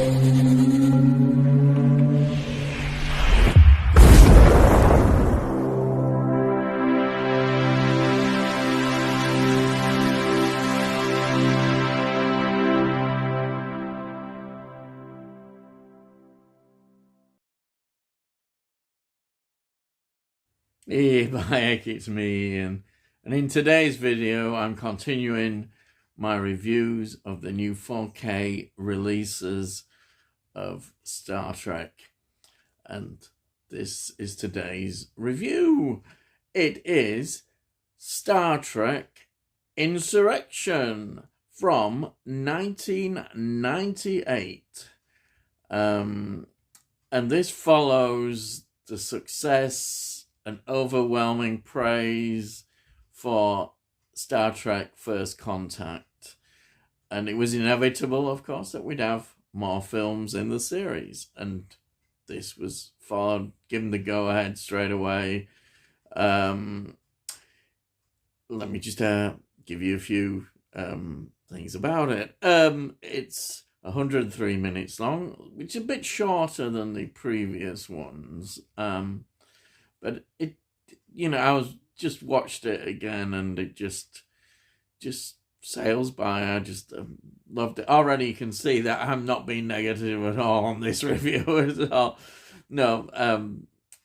Hey, Bayek, it's me, Ian. And in today's video, I'm continuing my reviews of the new 4K releases of Star Trek. And this is today's review. It is Star Trek Insurrection from 1998. And this follows the success and overwhelming praise for Star Trek First Contact. And it was inevitable, of course, that we'd have more films in the series. And this was followed, given the go-ahead straight away. Let me just give you a few things about it. It's 103 minutes long, which is a bit shorter than the previous ones. But it, I was just watched it again, and it just sails by. I just loved it. Already you can see that I'm not being negative at all on this review at all. No,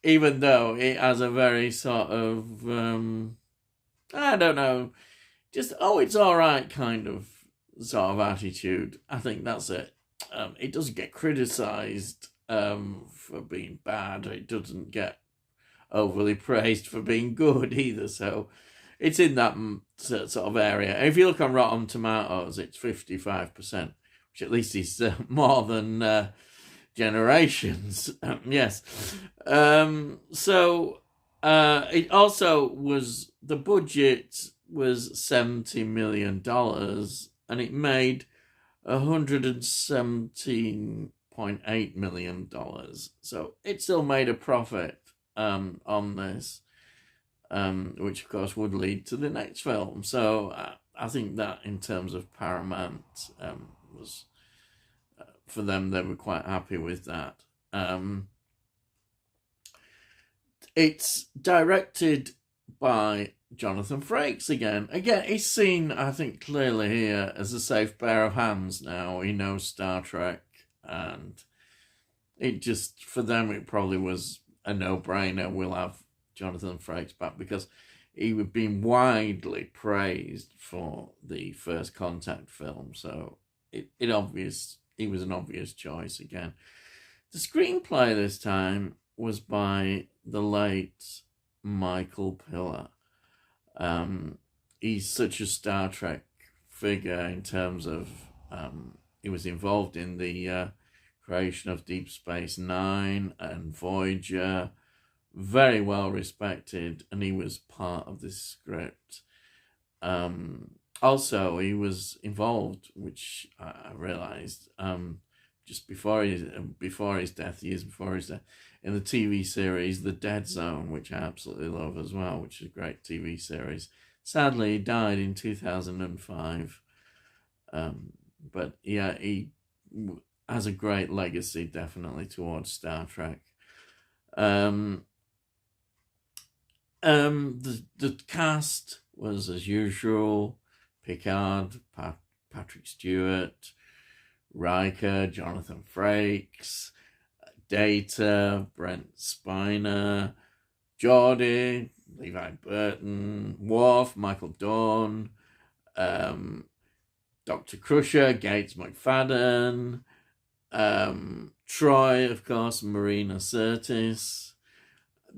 even though it has a very sort of, I don't know, just, it's all right kind of sort of attitude. I think that's it. It doesn't get criticised for being bad. It doesn't get overly praised for being good either, so it's in that sort of area. If you look on Rotten Tomatoes, it's 55%, which at least is more than Generations. Yes. So it also was, the budget was $70 million, and it made $117.8 million. So it still made a profit on this, which of course would lead to the next film. So I think that in terms of Paramount was, for them, they were quite happy with that. It's directed by Jonathan Frakes again. Again, he's seen, I think, clearly here as a safe pair of hands now. He knows Star Trek, and it just, for them, it probably was a no-brainer. We'll have Jonathan Frakes back, because he was being widely praised for the First Contact film, so he was an obvious choice again. The screenplay this time was by the late Michael Piller. He's such a Star Trek figure in terms of he was involved in the creation of Deep Space Nine and Voyager, very well respected, and he was part of this script. Also, he was involved, which I realised just before his death, years before his death, in the TV series The Dead Zone, which I absolutely love as well, which is a great TV series. Sadly, he died in 2005. But yeah, he has a great legacy, definitely, towards Star Trek. The cast was, as usual, Picard, Patrick Stewart, Riker, Jonathan Frakes, Data, Brent Spiner, Geordi, Levi Burton, Worf, Michael Dorn, Dr. Crusher, Gates McFadden, Troy, of course, Marina Sirtis.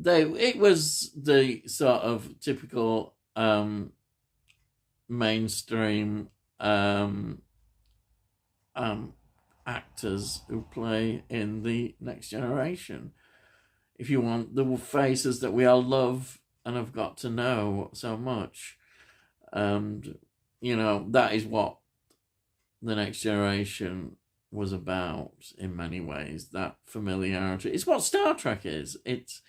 It was the sort of typical mainstream actors who play in the Next Generation. If you want the faces that we all love and have got to know so much, that is what the Next Generation was about in many ways. That familiarity. It's what Star Trek is. It's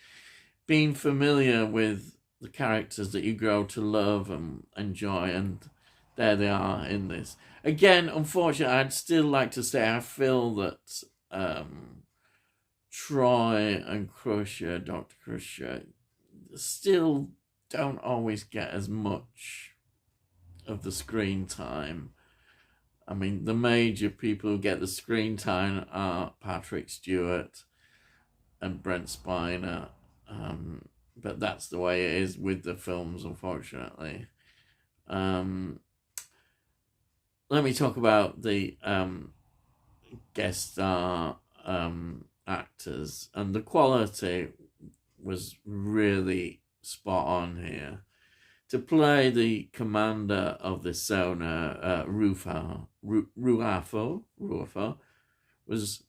being familiar with the characters that you grow to love and enjoy, and there they are in this. Again, unfortunately, I'd still like to say I feel that Troy and Crusher, Dr. Crusher, still don't always get as much of the screen time. I mean, the major people who get the screen time are Patrick Stewart and Brent Spiner. But that's the way it is with the films, unfortunately. Let me talk about the guest star actors, and the quality was really spot on here. To play the commander of the Sona, Ruafo, was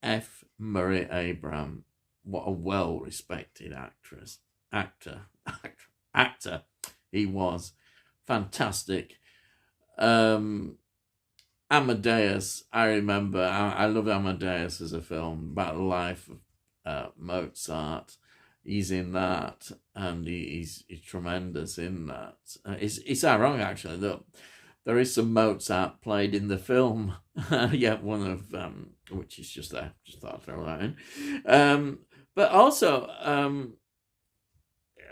F. Murray Abraham. What a well-respected actor he was. Fantastic. Amadeus, I remember, I love Amadeus as a film about the life of Mozart. He's in that, and he's tremendous in that. It's ironic, actually, that there is some Mozart played in the film. Yeah, one of which is just there. Just thought I'd throw that in. But also,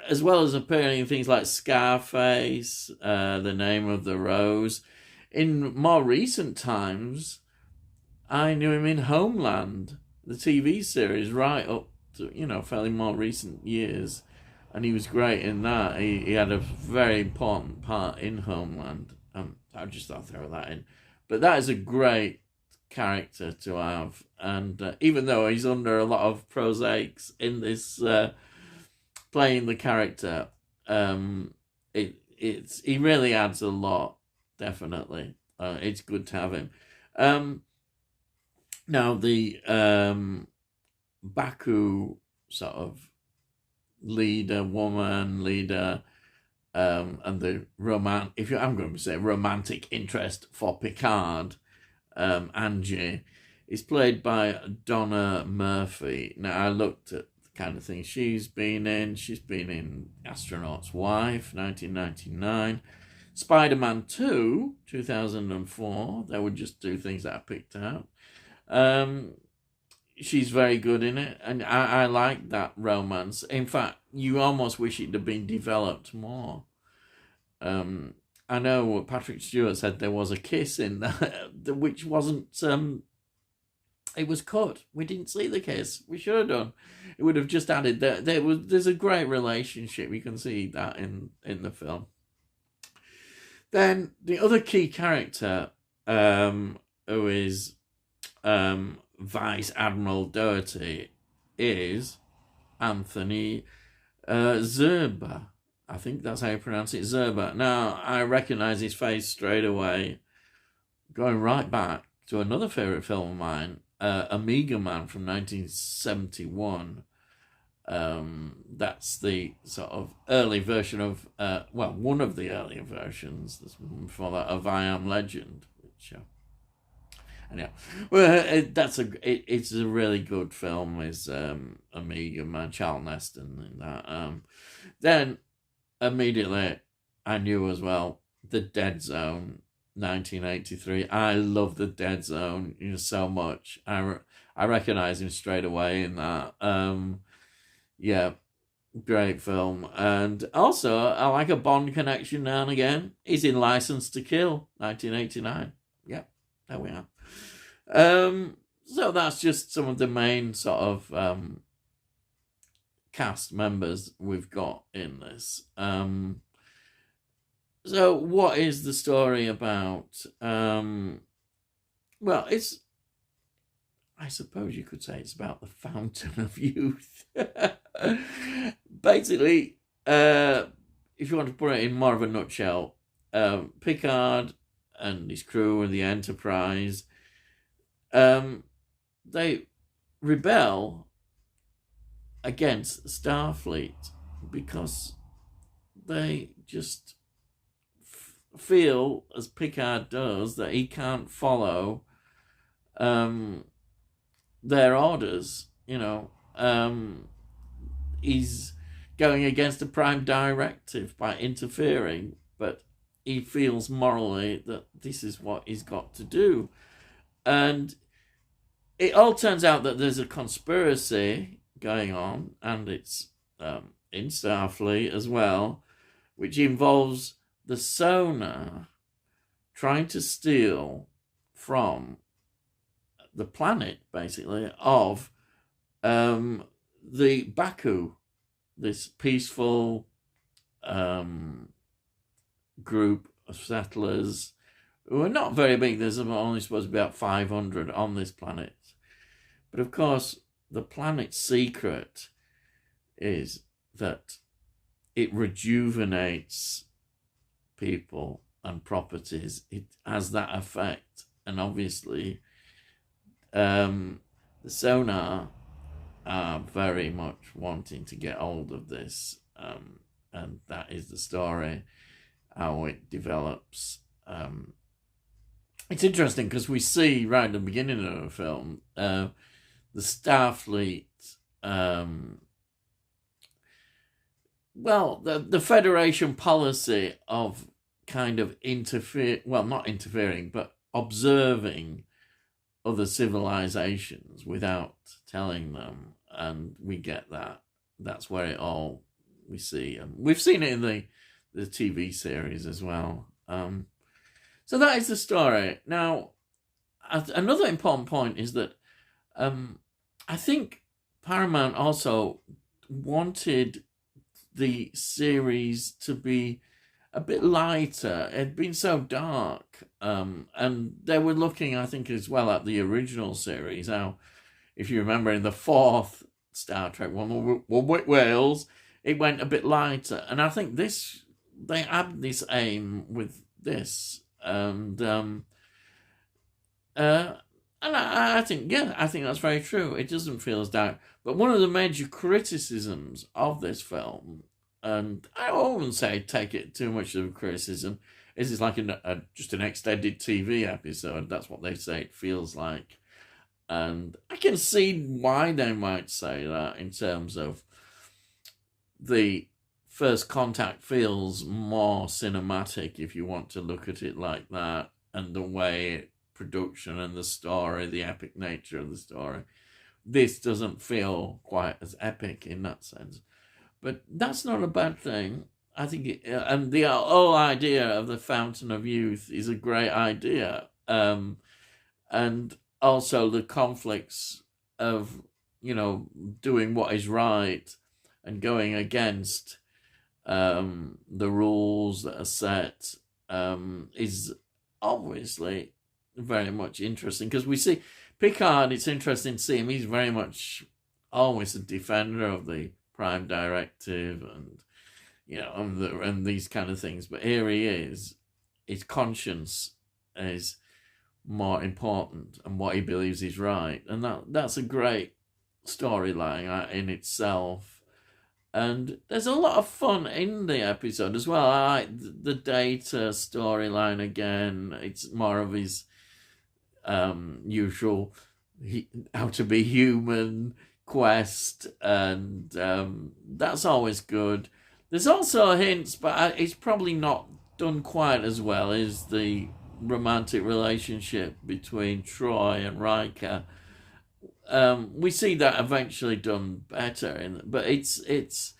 as well as appearing in things like Scarface, The Name of the Rose, in more recent times, I knew him in Homeland, the TV series, right up to, fairly more recent years. And he was great in that. He had a very important part in Homeland. I just thought I'd throw that in. But that is a great character to have. And even though he's under a lot of prosaics in this playing the character, he really adds a lot, definitely. It's good to have him. Now, the Baku sort of woman leader, and the I'm going to say romantic interest for Picard, Angie, is played by Donna Murphy. Now, I looked at the kind of things she's been in. She's been in Astronaut's Wife, 1999. Spider-Man 2, 2004. They would just do things that I picked out. She's very good in it, and I like that romance. In fact, you almost wish it had been developed more. I know Patrick Stewart said there was a kiss in that, which wasn't. It was cut. We didn't see the kiss. We should have done. It would have just added that there's a great relationship. You can see that in the film. Then the other key character, who is Vice Admiral Doherty, is Anthony Zerba. I think that's how you pronounce it, Zerba. Now, I recognise his face straight away, going right back to another favourite film of mine, Amiga Man from 1971. That's the sort of early version of, one of the earlier versions before that, of I Am Legend, which... Anyhow, well, it's a really good film. Is Amiga Man, Charlton Heston in that. Then immediately I knew as well The Dead Zone, 1983. I love The Dead Zone so much. I recognise him straight away in that. Yeah, great film. And also I like a Bond connection now and again. He's in License to Kill, 1989. Yeah, there we are. So that's just some of the main sort of cast members we've got in this. So what is the story about? Well, I suppose you could say it's about the Fountain of Youth. Basically, if you want to put it in more of a nutshell, Picard and his crew and the Enterprise, they rebel against Starfleet because they just feel, as Picard does, that he can't follow their orders. He's going against the Prime Directive by interfering, but he feels morally that this is what he's got to do. And it all turns out that there's a conspiracy going on, and it's in Starfleet as well, which involves the sonar trying to steal from the planet, basically, of the Baku, this peaceful group of settlers who are not very big. There's only supposed to be about 500 on this planet. But of course, the planet's secret is that it rejuvenates people and properties. It has that effect. And obviously, the sonar are very much wanting to get hold of this. And that is the story, how it develops. It's interesting because we see right at the beginning of the film the Starfleet, the Federation policy of kind of not interfering, but observing other civilizations without telling them, and we get that. That's where it all we see. We've seen it in the TV series as well. So that is the story. Now, another important point is that I think Paramount also wanted the series to be a bit lighter. It had been so dark. And they were looking, I think, as well at the original series. How, if you remember, in the fourth Star Trek one, Wales, it went a bit lighter. And I think they had this aim with this. And I think that's very true. It doesn't feel as dark. But one of the major criticisms of this film, and I wouldn't say take it too much of a criticism, is it's like just an extended TV episode. That's what they say it feels like. And I can see why they might say that in terms of the First Contact feels more cinematic, if you want to look at it like that, and the way production and the story, the epic nature of the story. This doesn't feel quite as epic in that sense. But that's not a bad thing. I think, and the whole idea of the Fountain of Youth is a great idea. And also the conflicts of, doing what is right and going against the rules that are set is obviously very much interesting, because we see Picard, it's interesting to see him, he's very much always a defender of the Prime Directive and and these kind of things, but here he is, his conscience is more important and what he believes is right, and that's a great storyline in itself. And there's a lot of fun in the episode as well. I like the Data storyline again. It's more of his usual how to be human quest, and that's always good. There's also hints, but it's probably not done quite as well as the romantic relationship between Troy and Riker. We see that eventually done better, but it's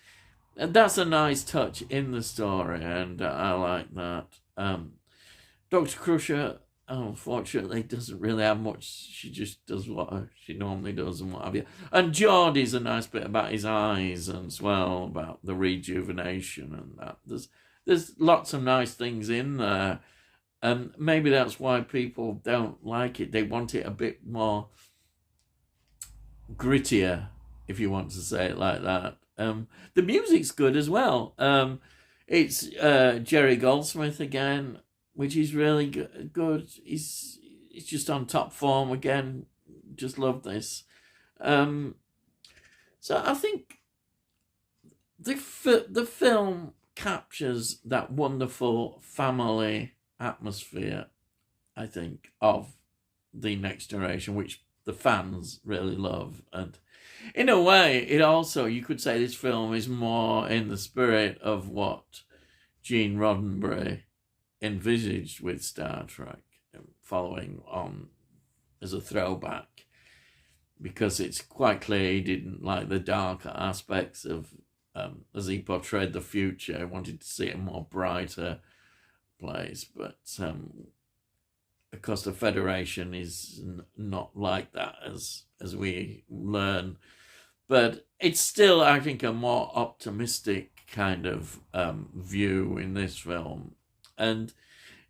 that's a nice touch in the story, and I like that. Dr. Crusher, unfortunately, doesn't really have much. She just does what she normally does and what have you. And Geordie's a nice bit about his eyes as well, about the rejuvenation and that. There's lots of nice things in there, and maybe that's why people don't like it. They want it a bit more grittier, if you want to say it like that. The music's good as well. It's Jerry Goldsmith again, which is really good. He's just on top form again. Just love this. So I think the film captures that wonderful family atmosphere, I think, of The Next Generation, which the fans really love. And in a way, it also, you could say this film is more in the spirit of what Gene Roddenberry envisaged with Star Trek, following on as a throwback, because it's quite clear he didn't like the darker aspects of, as he portrayed the future. He wanted to see a more brighter place, but of course the Federation is not like that, as we learn. But it's still, I think, a more optimistic kind of view in this film, and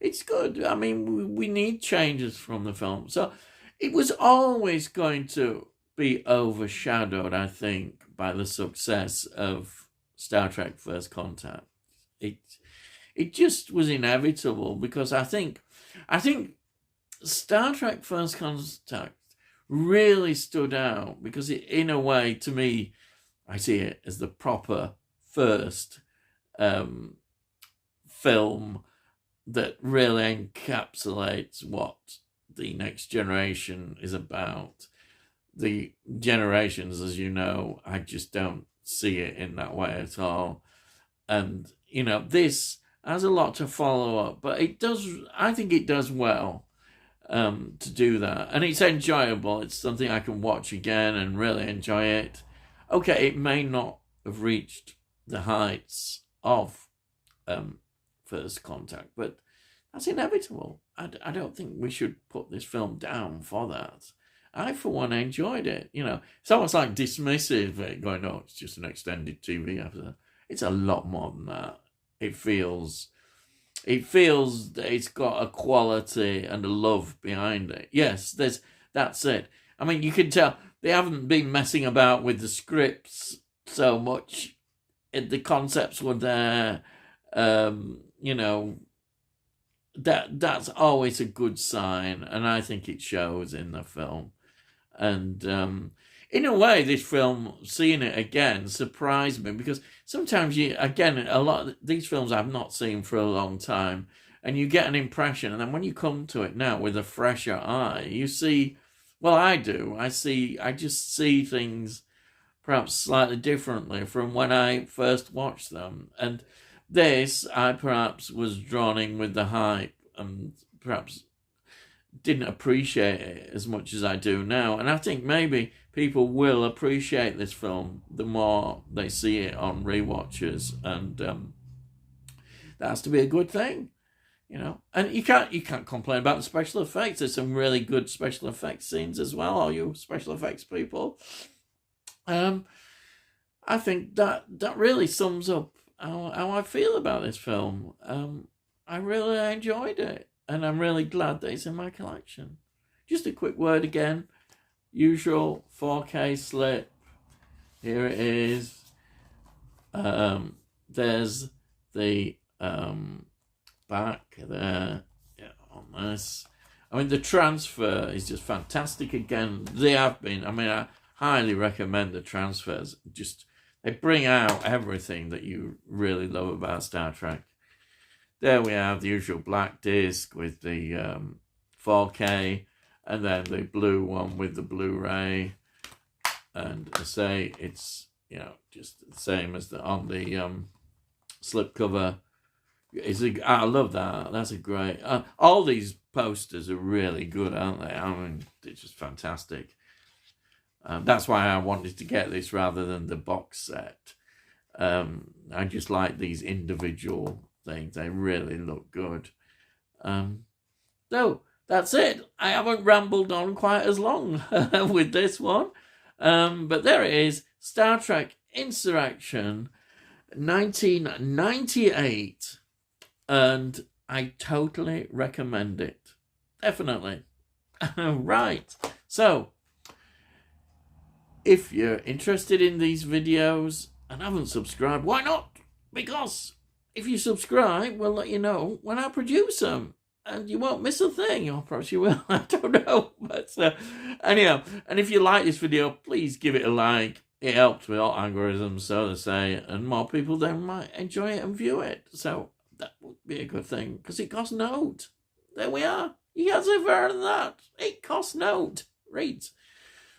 it's good. I mean, we need changes from the film, so it was always going to be overshadowed, I think, by the success of Star Trek First Contact. It just was inevitable, because I think Star Trek First Contact really stood out because it, in a way, to me, I see it as the proper first film that really encapsulates what the Next Generation is about. The generations, as you know, I just don't see it in that way at all. And, you know, this has a lot to follow up, but it does, I think it does well to do that. And it's enjoyable. It's something I can watch again and really enjoy it. Okay, it may not have reached the heights of First Contact, but that's inevitable. I don't think we should put this film down for that. I, for one, enjoyed it. You know, it's almost like dismissive, going, "Oh, it's just an extended TV episode." It's a lot more than that. It feels that it's got a quality and a love behind it. Yes, that's it. I mean, you can tell they haven't been messing about with the scripts so much. The concepts were there. You know, that's always a good sign, and I think it shows in the film. And in a way, this film, seeing it again, surprised me, because sometimes a lot of these films I've not seen for a long time, and you get an impression, and then when you come to it now with a fresher eye, you see, well, I do. I just see things perhaps slightly differently from when I first watched them. And this, I perhaps was drawn in with the hype, and perhaps didn't appreciate it as much as I do now. And I think maybe people will appreciate this film the more they see it on rewatches, and that has to be a good thing, you know. And you can't complain about the special effects. There's some really good special effects scenes as well, all you special effects people. I think that really sums up how I feel about this film. I really enjoyed it, and I'm really glad that it's in my collection. Just a quick word again. Usual 4K slip. Here it is. There's the back there, yeah, on this. I mean, the transfer is just fantastic again. They have been. I mean, I highly recommend the transfers. Just, they bring out everything that you really love about Star Trek. There we have the usual black disc with the 4K, and then the blue one with the Blu-ray. And I say it's, you know, just the same as on the slipcover. I love that. That's a great. All these posters are really good, aren't they? I mean, they're just fantastic. That's why I wanted to get this rather than the box set. I just like these individual things. They really look good. So that's it. I haven't rambled on quite as long with this one. But there it is. Star Trek Insurrection, 1998. And I totally recommend it. Definitely. Right. So, if you're interested in these videos and haven't subscribed, why not? Because if you subscribe, we'll let you know when I produce them. And you won't miss a thing. Or perhaps you will. I don't know. But anyhow, and if you like this video, please give it a like. It helps with all algorithms, so to say. And more people then might enjoy it and view it. So that would be a good thing. Because it costs note. There we are. You can't say fairer than that. It costs note. Right.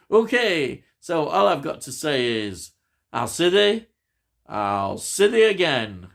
Okay. So all I've got to say is, I'll see thee again.